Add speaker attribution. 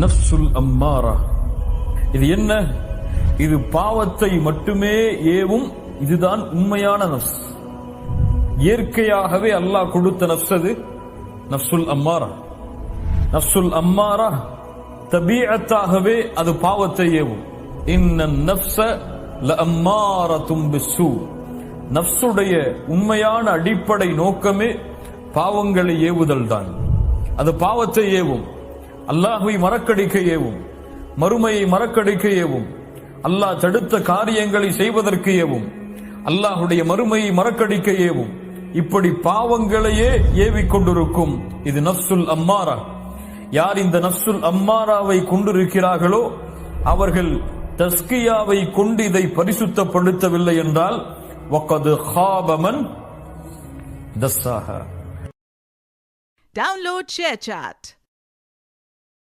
Speaker 1: நஃப்சுல் அம்மாரா. இது என்ன? இது பாவத்தை மட்டுமே ஏவும். இதுதான் உண்மையான நஃப்ஸ். இயற்கையாகவே அல்லாஹ் கொடுத்த நஃப்ஸ் அது நஃப்சுல் அம்மாரா. நஃப்சுல் அம்மாரா தபீஅத்தாகவே அது பாவத்தை ஏவும். இன்னன் நஃப்ஸ லஅம்மாரத்தும் பிஸ்ஸூ. நஃப்ஸுடைய உண்மையான அடிப்படை நோக்கமே பாவங்களை ஏவுதல் தான். அது பாவத்தை ஏவும், அல்லாஹ்வை மறக்கடிக்க ஏவும், மறுமையை மறக்கடிக்க ஏவும், அல்லாஹ் தடுத்த காரியங்களை செய்வதற்கு ஏவும், அல்லாஹ்வுடைய மறுமையை மறக்கடிக்க ஏவும். இப்படி பாவங்களையே ஏவிக் கொண்டிருக்கும் இது நஃப்சுல் அம்மாரா. யார் இந்த நஃப்சுல் அம்மாராவை கொண்டிருக்கிறார்களோ அவர்கள் தஸ்கியாவை கொண்டு இதை பரிசுத்தப்படுத்தவில்லை என்றால் வகத் ஹாப மன் தஸ்ஸாஹா.
Speaker 2: Download ShareChat.